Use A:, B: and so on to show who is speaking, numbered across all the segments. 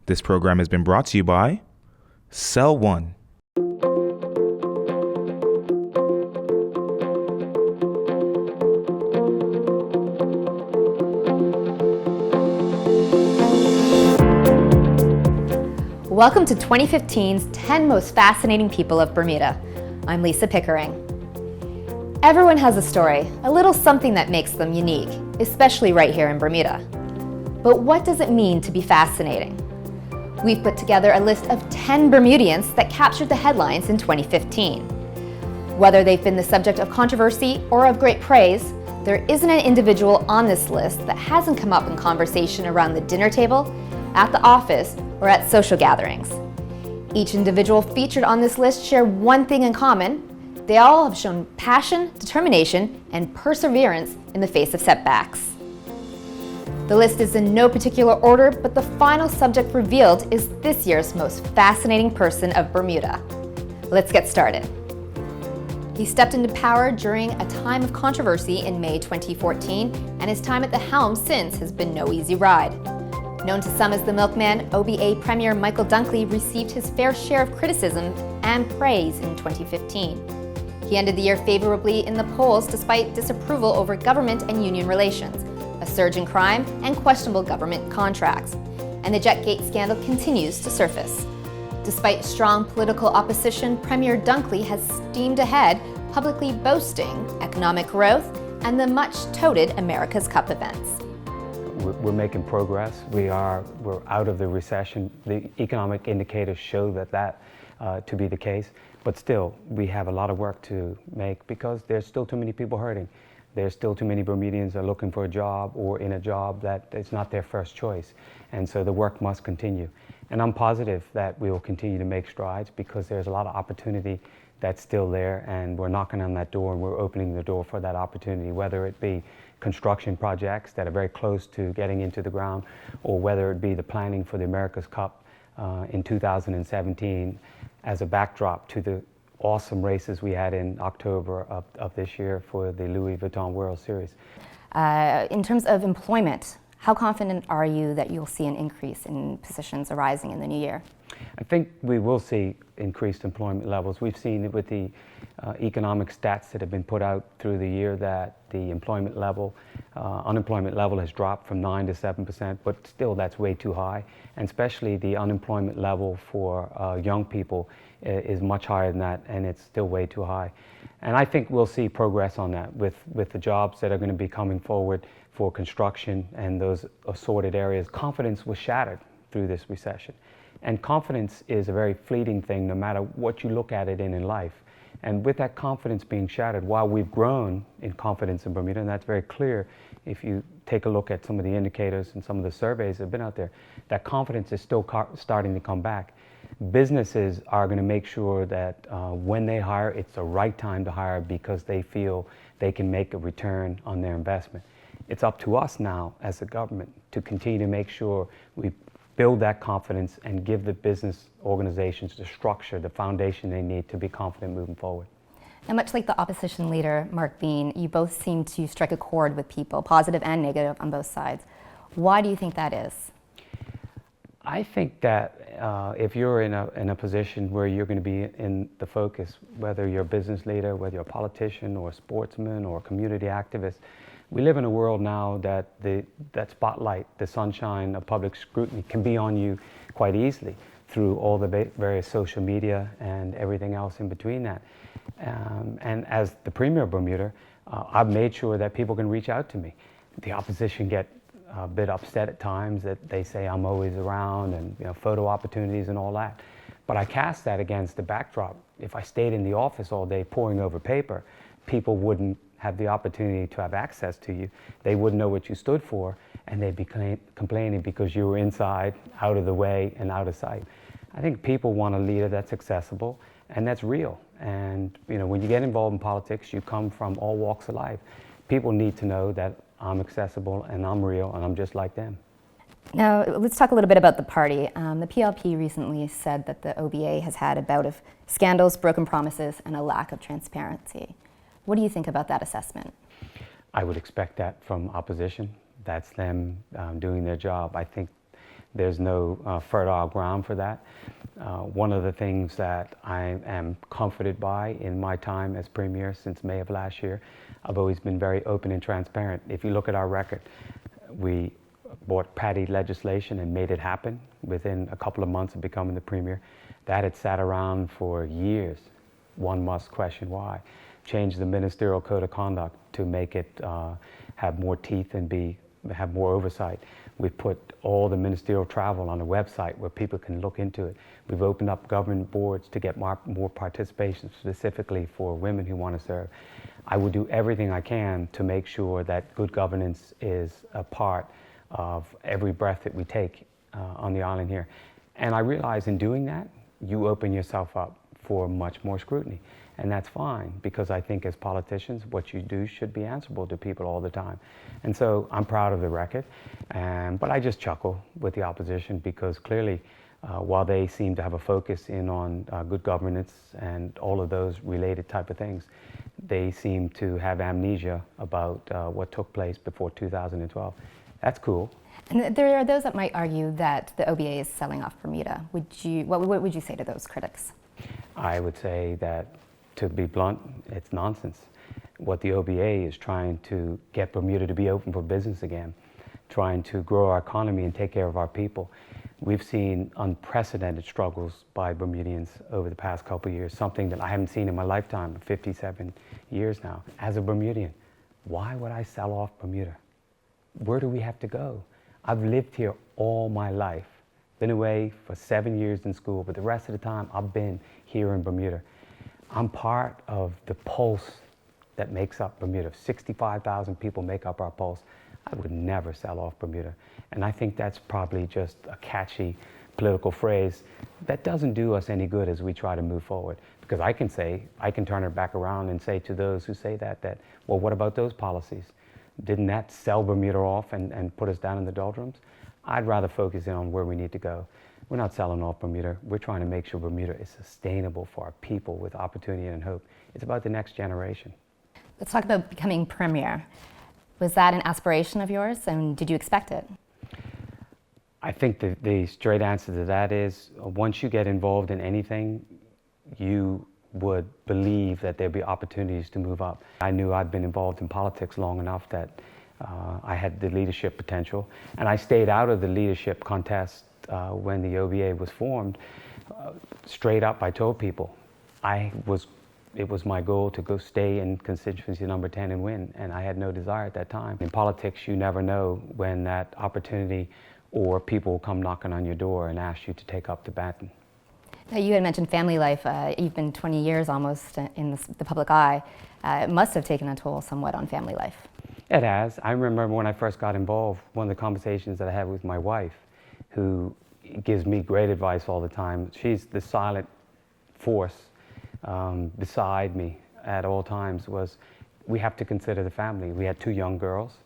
A: This program has been brought to you by Cell One.
B: Welcome to 2015's 10 Most Fascinating People of Bermuda. I'm Lisa Pickering. Everyone has a story, a little something that makes them unique, especially right here in Bermuda. But what does it mean to be fascinating? We've put together a list of 10 Bermudians that captured the headlines in 2015. Whether they've been the subject of controversy or of great praise, there isn't an individual on this list that hasn't come up in conversation around the dinner table, at the office, or at social gatherings. Each individual featured on this list share one thing in common. They all have shown passion, determination, and perseverance in the face of setbacks. The list is in no particular order, but the final subject revealed is this year's most fascinating person of Bermuda. Let's get started. He stepped into power during a time of controversy in May 2014, and his time at the helm since has been no easy ride. Known to some as the Milkman, OBA Premier Michael Dunkley received his fair share of criticism and praise in 2015. He ended the year favorably in the polls despite disapproval over government and union relations, a surge in crime, and questionable government contracts. And the Jetgate scandal continues to surface. Despite strong political opposition, Premier Dunkley has steamed ahead, publicly boasting economic growth and the much-touted America's Cup events.
C: We're making progress. We're out of the recession. The economic indicators show that to be the case. But still, we have a lot of work to make because there's still too many people hurting. There's still too many Bermudians are looking for a job or in a job that is not their first choice. And so the work must continue. And I'm positive that we will continue to make strides because there's a lot of opportunity that's still there, and we're knocking on that door and we're opening the door for that opportunity, whether it be construction projects that are very close to getting into the ground, or whether it be the planning for the America's Cup in 2017 as a backdrop to the awesome races we had in October of this year for the Louis Vuitton World Series.
B: In terms of employment, how confident are you that you'll see an increase in positions arising in the new year?
C: I think we will see increased employment levels. We've seen it with the economic stats that have been put out through the year that the unemployment level has dropped from 9 to 7%, but still that's way too high. And especially the unemployment level for young people is much higher than that, and it's still way too high. And I think we'll see progress on that with the jobs that are going to be coming forward for construction and those assorted areas. Confidence was shattered through this recession. And confidence is a very fleeting thing no matter what you look at it in life. And with that confidence being shattered, while we've grown in confidence in Bermuda, and that's very clear if you take a look at some of the indicators and some of the surveys that have been out there, that confidence is still starting to come back. Businesses are going to make sure that when they hire, it's the right time to hire because they feel they can make a return on their investment. It's up to us now as a government to continue to make sure we build that confidence and give the business organizations the structure, the foundation they need to be confident moving forward.
B: And much like the opposition leader, Mark Bean, you both seem to strike a chord with people, positive and negative on both sides. Why do you think that is?
C: I think that if you're in a position where you're going to be in the focus, whether you're a business leader, whether you're a politician or a sportsman or a community activist, we live in a world now that that spotlight, the sunshine of public scrutiny can be on you quite easily through all the various social media and everything else in between that. And as the Premier of Bermuda, I've made sure that people can reach out to me. The opposition get a bit upset at times that they say I'm always around and photo opportunities and all that. But I cast that against the backdrop. If I stayed in the office all day poring over paper, people wouldn't have the opportunity to have access to you. They wouldn't know what you stood for, and they'd be complaining because you were inside, out of the way, and out of sight. I think people want a leader that's accessible and that's real. And when you get involved in politics, you come from all walks of life. People need to know that I'm accessible and I'm real and I'm just like them.
B: Now, let's talk a little bit about the party. The PLP recently said that the OBA has had a bout of scandals, broken promises, and a lack of transparency. What do you think about that assessment?
C: I would expect that from opposition. That's them doing their job. I think There's no fertile ground for that. One of the things that I am comforted by in my time as Premier since May of last year, I've always been very open and transparent. If you look at our record, we brought Patty legislation and made it happen within a couple of months of becoming the Premier. That had sat around for years. One must question why. Changed the ministerial code of conduct to make it have more teeth and have more oversight. We've put all the ministerial travel on a website where people can look into it. We've opened up government boards to get more participation specifically for women who want to serve. I will do everything I can to make sure that good governance is a part of every breath that we take on the island here. And I realize in doing that, you open yourself up for much more scrutiny. And that's fine, because I think as politicians, what you do should be answerable to people all the time. And so I'm proud of the record, but I just chuckle with the opposition because clearly, while they seem to have a focus in on good governance and all of those related type of things, they seem to have amnesia about what took place before 2012. That's cool.
B: And there are those that might argue that the OBA is selling off Bermuda. What would you say to those critics?
C: I would say that, to be blunt, it's nonsense. What the OBA is trying to get Bermuda to be open for business again, trying to grow our economy and take care of our people. We've seen unprecedented struggles by Bermudians over the past couple of years, something that I haven't seen in my lifetime, 57 years now. As a Bermudian, why would I sell off Bermuda? Where do we have to go? I've lived here all my life, been away for 7 years in school, but the rest of the time I've been here in Bermuda. I'm part of the pulse that makes up Bermuda. 65,000 people make up our pulse. I would never sell off Bermuda. And I think that's probably just a catchy political phrase that doesn't do us any good as we try to move forward. Because I can turn it back around and say to those who say that, well, what about those policies? Didn't that sell Bermuda off and put us down in the doldrums? I'd rather focus in on where we need to go. We're not selling off Bermuda. We're trying to make sure Bermuda is sustainable for our people with opportunity and hope. It's about the next generation.
B: Let's talk about becoming Premier. Was that an aspiration of yours, and did you expect it?
C: I think the straight answer to that is, once you get involved in anything, you would believe that there'd be opportunities to move up. I knew I'd been involved in politics long enough that I had the leadership potential, and I stayed out of the leadership contest when the OBA was formed. Straight up, I told people it was my goal to go stay in constituency number 10 and win, and I had no desire at that time. In politics, you never know when that opportunity or people will come knocking on your door and ask you to take up the baton.
B: Now, you had mentioned family life. You've been 20 years almost in the public eye. It must have taken a toll somewhat on family life.
C: It has. I remember when I first got involved, one of the conversations that I had with my wife, who gives me great advice all the time. She's the silent force beside me at all times, was we have to consider the family. We had 2 young girls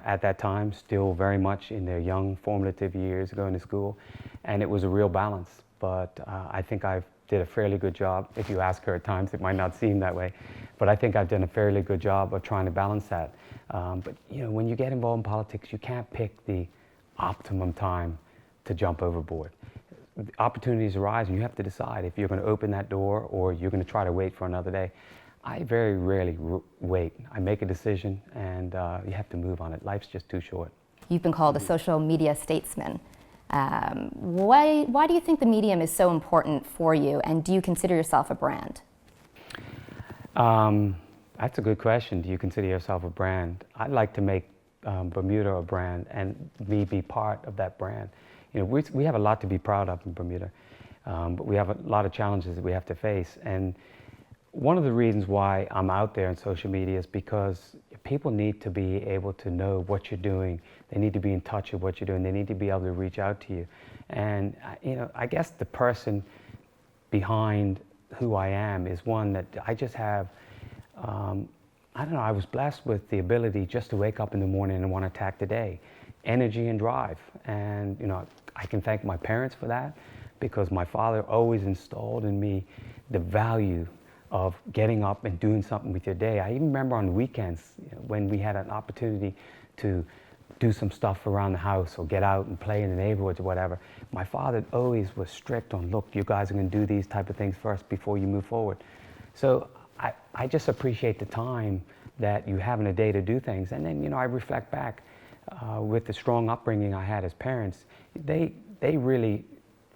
C: at that time, still very much in their young formative years going to school, and it was a real balance. But I think I did a fairly good job. If you ask her at times, it might not seem that way, but I think I've done a fairly good job of trying to balance that. But when you get involved in politics, you can't pick the optimum time to jump overboard. Opportunities arise and you have to decide if you're going to open that door or you're going to try to wait for another day. I very rarely wait. I make a decision and you have to move on it. Life's just too short. You've
B: been called a social media statesman. Why do you think the medium is so important for you, and do you consider yourself a brand?
C: That's a good question. Do you consider yourself a brand? I'd like to make Bermuda a brand and me be part of that brand. We have a lot to be proud of in Bermuda, but we have a lot of challenges that we have to face. And one of the reasons why I'm out there on social media is because people need to be able to know what you're doing. They need to be in touch with what you're doing. They need to be able to reach out to you. And I guess the person behind who I am is one that I just have, I don't know, I was blessed with the ability just to wake up in the morning and want to attack the day. Energy and drive. And I can thank my parents for that, because my father always installed in me the value of getting up and doing something with your day. I even remember on weekends when we had an opportunity to do some stuff around the house or get out and play in the neighborhoods or whatever. My father always was strict on, look, you guys are going to do these type of things first before you move forward. So I just appreciate the time that you have in a day to do things. And then, I reflect back with the strong upbringing I had as parents, they really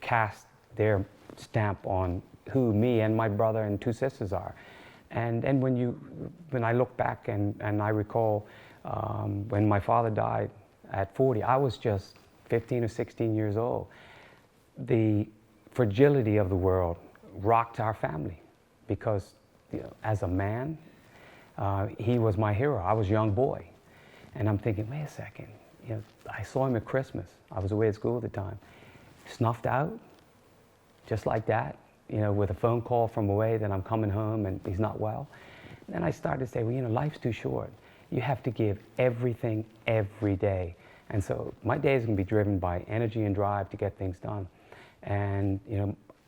C: cast their stamp on who me and my brother and 2 sisters are. And when I look back and I recall when my father died at 40, I was just 15 or 16 years old. The fragility of the world rocked our family because, as a man, he was my hero. I was a young boy. And I'm thinking, wait a second, I saw him at Christmas. I was away at school at the time. Snuffed out, just like that, with a phone call from away that I'm coming home and he's not well. And then I started to say, well, life's too short. You have to give everything every day. And so my day is going to be driven by energy and drive to get things done. And,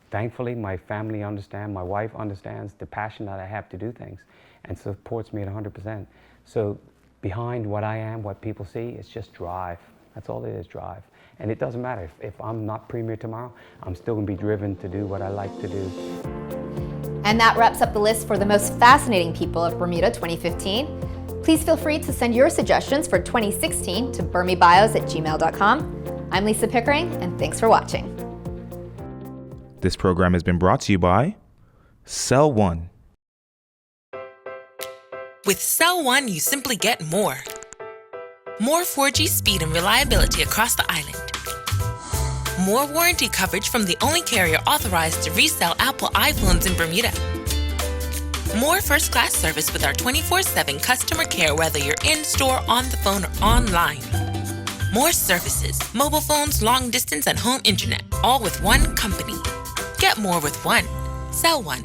C: thankfully, my family understands, my wife understands the passion that I have to do things and supports me at 100%. So behind what I am, what people see, it's just drive. That's all it is, drive. And it doesn't matter. If I'm not premier tomorrow, I'm still going to be driven to do what I like to do.
B: And that wraps up the list for the most fascinating people of Bermuda 2015. Please feel free to send your suggestions for 2016 to burmiebios@gmail.com. I'm Lisa Pickering, and thanks for watching.
A: This program has been brought to you by Cell One.
D: With Cell One, you simply get more. More 4G speed and reliability across the island. More warranty coverage from the only carrier authorized to resell Apple iPhones in Bermuda. More first-class service with our 24/7 customer care, whether you're in-store, on the phone, or online. More services, mobile phones, long distance, and home internet, all with one company. Get more with one. Cell One.